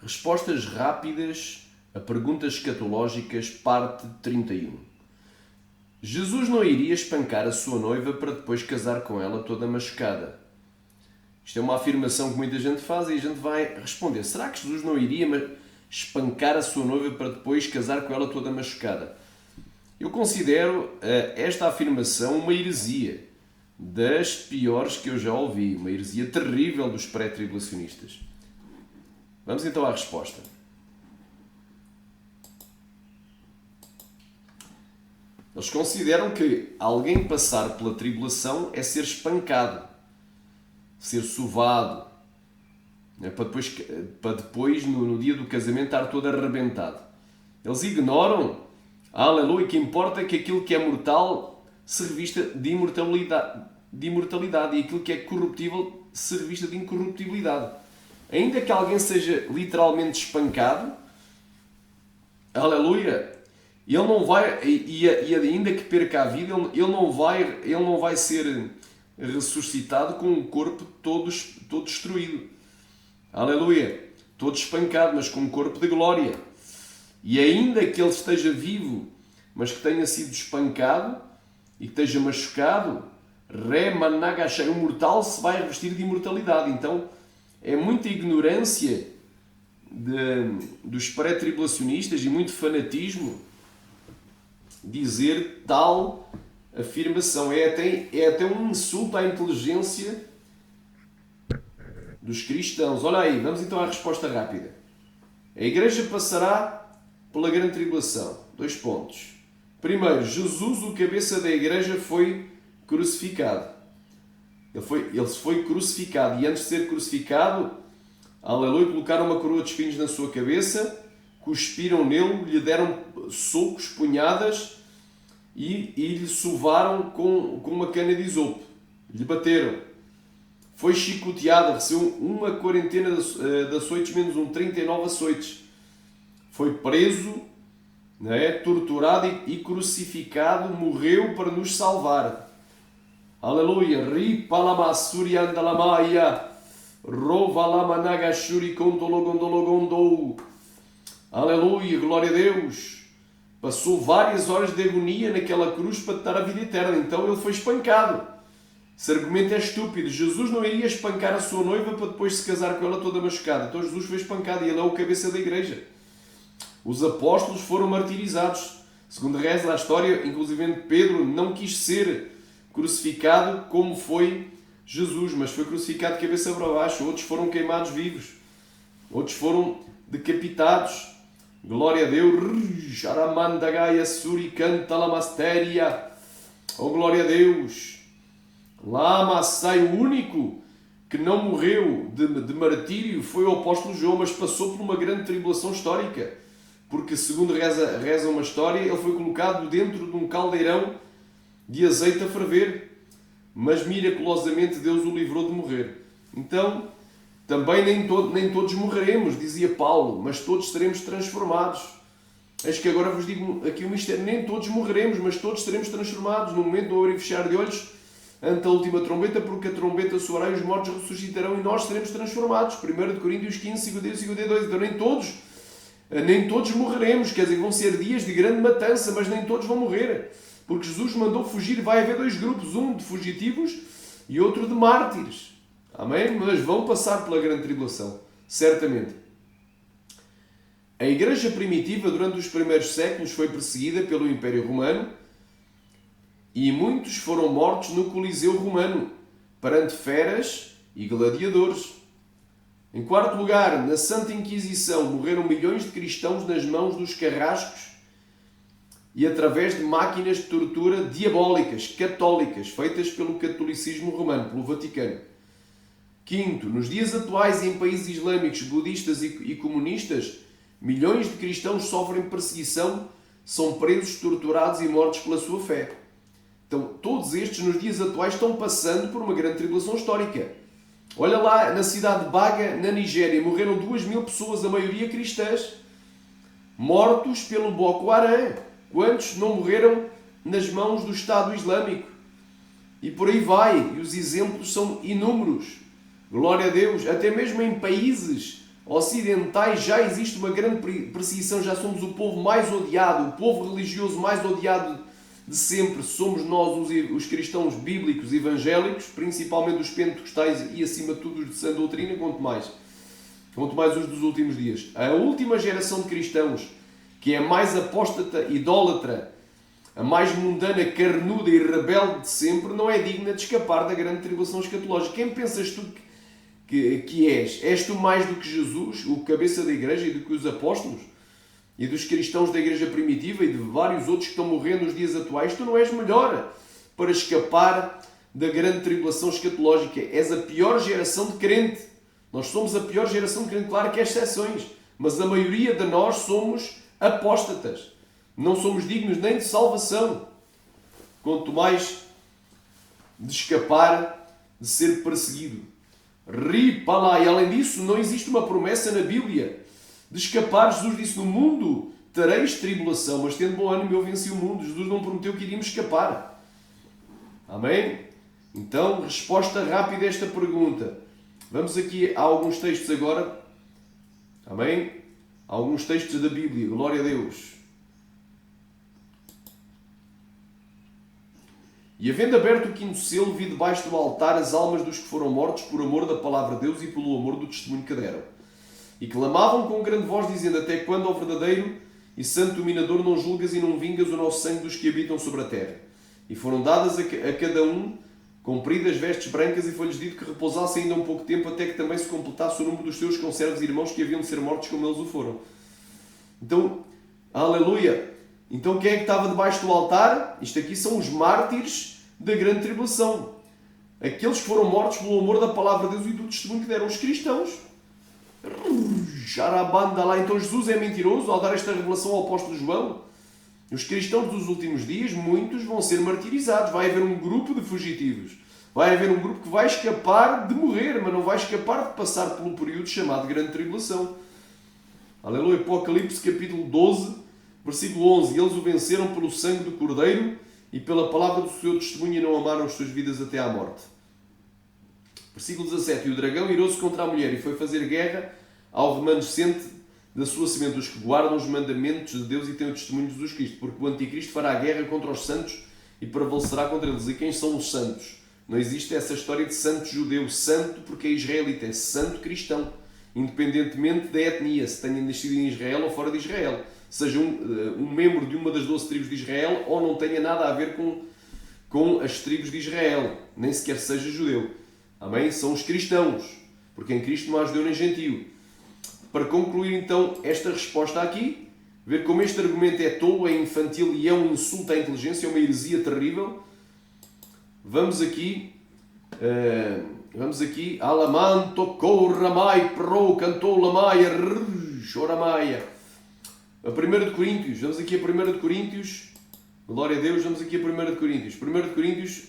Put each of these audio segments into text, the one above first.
Respostas rápidas a perguntas escatológicas, parte 31. Jesus não iria espancar a sua noiva para depois casar com ela toda machucada. Isto é uma afirmação que muita gente faz e a gente vai responder. Será que Jesus não iria espancar a sua noiva para depois casar com ela toda machucada? Eu considero esta afirmação uma heresia, das piores que eu já ouvi, uma heresia terrível dos pré-tribulacionistas. Vamos então à resposta. Eles consideram que alguém passar pela tribulação é ser espancado, ser sovado, para depois no dia do casamento, estar todo arrebentado. Eles ignoram, aleluia, que importa que aquilo que é mortal se revista de imortalidade e aquilo que é corruptível se revista de incorruptibilidade. Ainda que alguém seja literalmente espancado, aleluia, ele não vai, e ainda que perca a vida, ele não vai ser ressuscitado com um corpo todo destruído. Aleluia, todo espancado, mas com um corpo de glória. E ainda que ele esteja vivo, mas que tenha sido espancado e que esteja machucado, o mortal se vai revestir de imortalidade. Então, é muita ignorância dos pré-tribulacionistas e muito fanatismo dizer tal afirmação. É até um insulto à inteligência dos cristãos. Olha aí, vamos então à resposta rápida. A igreja passará pela grande tribulação. 2 pontos. Primeiro, Jesus, o cabeça da igreja, foi crucificado. Ele foi crucificado e antes de ser crucificado, aleluia, colocaram uma coroa de espinhos na sua cabeça, cuspiram nele, lhe deram socos, punhadas e lhe sovaram com uma cana de isopo. Lhe bateram. Foi chicoteado, recebeu uma quarentena de açoites, menos 39 açoites. Foi preso, torturado e crucificado, morreu para nos salvar. Aleluia. Ripa lama suriandalamaya. Rova lama nagashuri kontologondologondou. Aleluia. Glória a Deus. Passou várias horas de agonia naquela cruz para dar a vida eterna. Então ele foi espancado. Esse argumento é estúpido. Jesus não iria espancar a sua noiva para depois se casar com ela toda machucada. Então Jesus foi espancado e ele é o cabeça da igreja. Os apóstolos foram martirizados. Segundo reza a história, inclusive Pedro não quis ser crucificado como foi Jesus, mas foi crucificado de cabeça para baixo. Outros foram queimados vivos. Outros foram decapitados. Glória a Deus. Oh, glória a Deus. Lá sai o único que não morreu de martírio foi o apóstolo João, mas passou por uma grande tribulação histórica. Porque, segundo reza uma história, ele foi colocado dentro de um caldeirão de azeite a ferver, mas miraculosamente Deus o livrou de morrer. Então, também nem todos morreremos, dizia Paulo, mas todos seremos transformados. Eis que agora vos digo aqui um mistério, nem todos morreremos, mas todos seremos transformados no momento do abrir e fechar de olhos ante a última trombeta, porque a trombeta soará e os mortos ressuscitarão e nós seremos transformados. 1 Coríntios 15, 51 e 52. Então nem todos morreremos, quer dizer, vão ser dias de grande matança, mas nem todos vão morrer. Porque Jesus mandou fugir, vai haver 2 grupos, um de fugitivos e outro de mártires. Amém? Mas vão passar pela grande tribulação, certamente. A igreja primitiva, durante os primeiros séculos, foi perseguida pelo Império Romano e muitos foram mortos no Coliseu Romano, perante feras e gladiadores. Em quarto lugar, na Santa Inquisição, morreram milhões de cristãos nas mãos dos carrascos e através de máquinas de tortura diabólicas, católicas, feitas pelo catolicismo romano, pelo Vaticano. Quinto, nos dias atuais em países islâmicos, budistas e comunistas, milhões de cristãos sofrem perseguição, são presos, torturados e mortos pela sua fé. Então, todos estes, nos dias atuais, estão passando por uma grande tribulação histórica. Olha lá, na cidade de Baga, na Nigéria, morreram 2.000 pessoas, a maioria cristãs, mortos pelo Boko Haram. Quantos não morreram nas mãos do Estado Islâmico? E por aí vai. E os exemplos são inúmeros. Glória a Deus. Até mesmo em países ocidentais já existe uma grande perseguição, já somos o povo mais odiado, o povo religioso mais odiado de sempre. Somos nós os cristãos bíblicos evangélicos, principalmente os pentecostais e acima de tudo os de sã doutrina, quanto mais os dos últimos dias. A última geração de cristãos, que é a mais apóstata, idólatra, a mais mundana, carnuda e rebelde de sempre, não é digna de escapar da grande tribulação escatológica. Quem pensas tu que és? És tu mais do que Jesus, o cabeça da igreja, e do que os apóstolos? E dos cristãos da igreja primitiva e de vários outros que estão morrendo nos dias atuais? Tu não és melhor para escapar da grande tribulação escatológica. És a pior geração de crente. Nós somos a pior geração de crente. Claro que há exceções, mas a maioria de nós somos apóstatas. Não somos dignos nem de salvação, quanto mais de escapar de ser perseguido. Ripa lá. E além disso, não existe uma promessa na Bíblia de escapar. Jesus disse: no mundo tereis tribulação, mas tendo bom ânimo, eu venci o mundo. Jesus não prometeu que iríamos escapar. Amém? Então, resposta rápida a esta pergunta. Vamos aqui a alguns textos agora. Amém? Alguns textos da Bíblia. Glória a Deus. E havendo aberto o quinto selo, vi debaixo do altar as almas dos que foram mortos por amor da palavra de Deus e pelo amor do testemunho que deram. E clamavam com grande voz, dizendo: até quando, ó verdadeiro e santo dominador, não julgas e não vingas o nosso sangue dos que habitam sobre a terra? E foram dadas a cada um compridas vestes brancas, e foi-lhes dito que repousassem ainda um pouco tempo, até que também se completasse o número dos seus conservos e irmãos que haviam de ser mortos como eles o foram. Então, aleluia! Então quem é que estava debaixo do altar? Isto aqui são os mártires da grande tribulação. Aqueles que foram mortos pelo amor da palavra de Deus e do testemunho que deram, os cristãos. Jarabanda lá. Então Jesus é mentiroso ao dar esta revelação ao apóstolo João? Os cristãos dos últimos dias, muitos vão ser martirizados. Vai haver um grupo de fugitivos. Vai haver um grupo que vai escapar de morrer, mas não vai escapar de passar pelo período chamado grande tribulação. Aleluia. Apocalipse capítulo 12, versículo 11. Eles o venceram pelo sangue do Cordeiro e pela palavra do seu testemunho, e não amaram as suas vidas até à morte. Versículo 17. E o dragão irou-se contra a mulher e foi fazer guerra ao remanescente da sua semente, os que guardam os mandamentos de Deus e têm o testemunho de Jesus Cristo, porque o anticristo fará guerra contra os santos e prevalecerá contra eles. E quem são os santos? Não existe essa história de santo judeu, santo porque é israelita, é santo cristão, independentemente da etnia, se tenha nascido em Israel ou fora de Israel, seja um membro de uma das 12 tribos de Israel ou não tenha nada a ver com as tribos de Israel, nem sequer seja judeu. Amém? São os cristãos, porque em Cristo não há judeu nem gentio. Para concluir então esta resposta aqui, ver como este argumento é tolo, é infantil e é um insulto à inteligência, é uma heresia terrível. Vamos aqui, alamanto, corramai, pro, cantou lamaia, choramaia. A 1 de Coríntios, vamos aqui a 1 de Coríntios, glória a Deus, vamos aqui a 1 de Coríntios. 1 de Coríntios,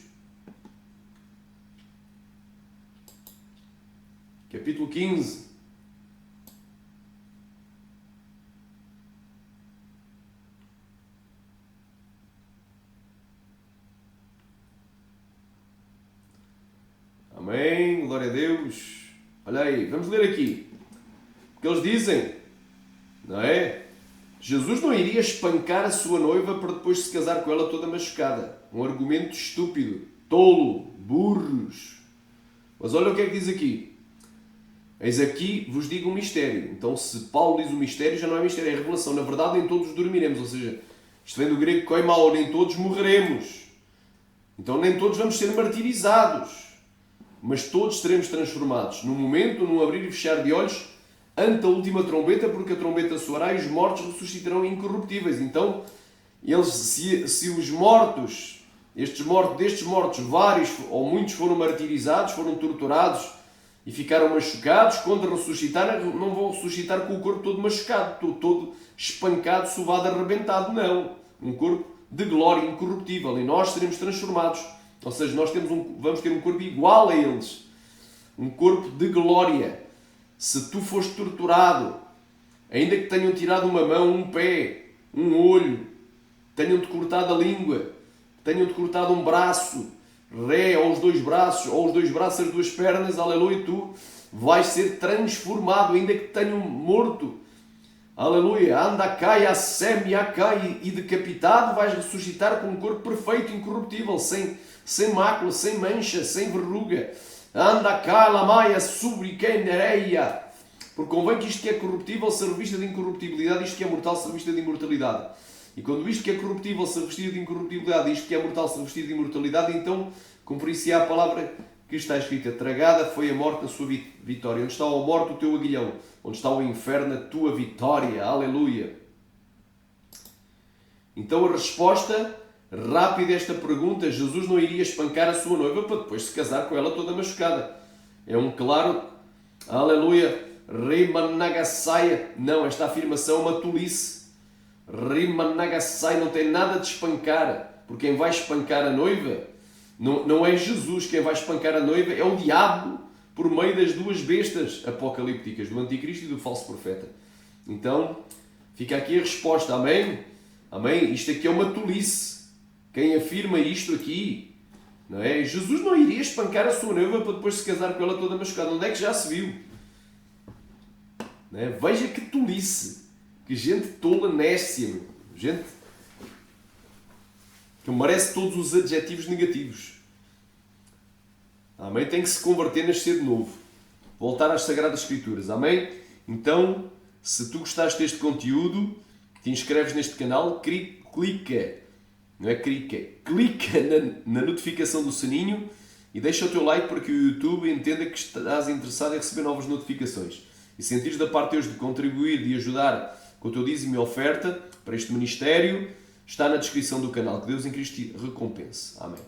capítulo 15. Amém, glória a Deus. Olha aí, vamos ler aqui. O que eles dizem, não é? Jesus não iria espancar a sua noiva para depois se casar com ela toda machucada. Um argumento estúpido, tolo, burros. Mas olha o que é que diz aqui. Eis aqui vos digo um mistério. Então, se Paulo diz o mistério, já não é mistério, é revelação. Na verdade, nem todos dormiremos. Ou seja, isto vem do grego koimao, nem todos morreremos. Então, nem todos vamos ser martirizados. Mas todos seremos transformados. Num momento, num abrir e fechar de olhos, ante a última trombeta, porque a trombeta soará e os mortos ressuscitarão incorruptíveis. Então, eles, se os mortos, destes mortos, vários ou muitos foram martirizados, foram torturados e ficaram machucados, quando ressuscitarem, não vão ressuscitar com o corpo todo machucado, todo espancado, sovado, arrebentado, não. Um corpo de glória incorruptível, e nós seremos transformados. Ou seja, nós vamos ter um corpo igual a eles. Um corpo de glória. Se tu foste torturado, ainda que tenham tirado uma mão, um pé, um olho, tenham-te cortado a língua, tenham-te cortado um braço, ou os dois braços, as duas pernas, aleluia, tu vais ser transformado, ainda que tenham morto. Aleluia, anda cai, asseme, cai e decapitado, vais ressuscitar com um corpo perfeito, incorruptível, sem mácula, sem mancha, sem verruga. Anda cá, lamaia, subriquenereia. Porque convém que isto que é corruptível se revista de incorruptibilidade, isto que é mortal se revista de imortalidade. E quando isto que é corruptível se revestir de incorruptibilidade, isto que é mortal se revestir de imortalidade, então cumprir-se a palavra que está escrita: tragada foi a morte na sua vitória. Onde está a morte o teu aguilhão? Onde está o inferno a tua vitória? Aleluia! Então a resposta rápida a esta pergunta: Jesus não iria espancar a sua noiva para depois se casar com ela toda machucada. É um claro, aleluia, Rimanagassaia. Não, esta afirmação é uma tolice. Rimanagassaia não tem nada de espancar, porque quem vai espancar a noiva não é Jesus. Quem vai espancar a noiva é o diabo, por meio das duas bestas apocalípticas, do anticristo e do falso profeta. Então, fica aqui a resposta. Amém? Amém? Isto aqui é uma tolice. Quem afirma isto aqui, não é? Jesus não iria espancar a sua noiva para depois se casar com ela toda machucada. Onde é que já se viu? Não é? Veja que tolice. Que gente tola, nécia, meu. Gente que merece todos os adjetivos negativos. Amém? Tem que se converter, nascer de novo. Voltar às Sagradas Escrituras. Amém? Então, se tu gostaste deste conteúdo, te inscreves neste canal, clica, não é clica na notificação do sininho e deixa o teu like para que o YouTube entenda que estás interessado em receber novas notificações. E se sentires da parte de Deus de contribuir, de ajudar com o teu dízimo e oferta para este ministério, está na descrição do canal. Que Deus em Cristo te recompense. Amém.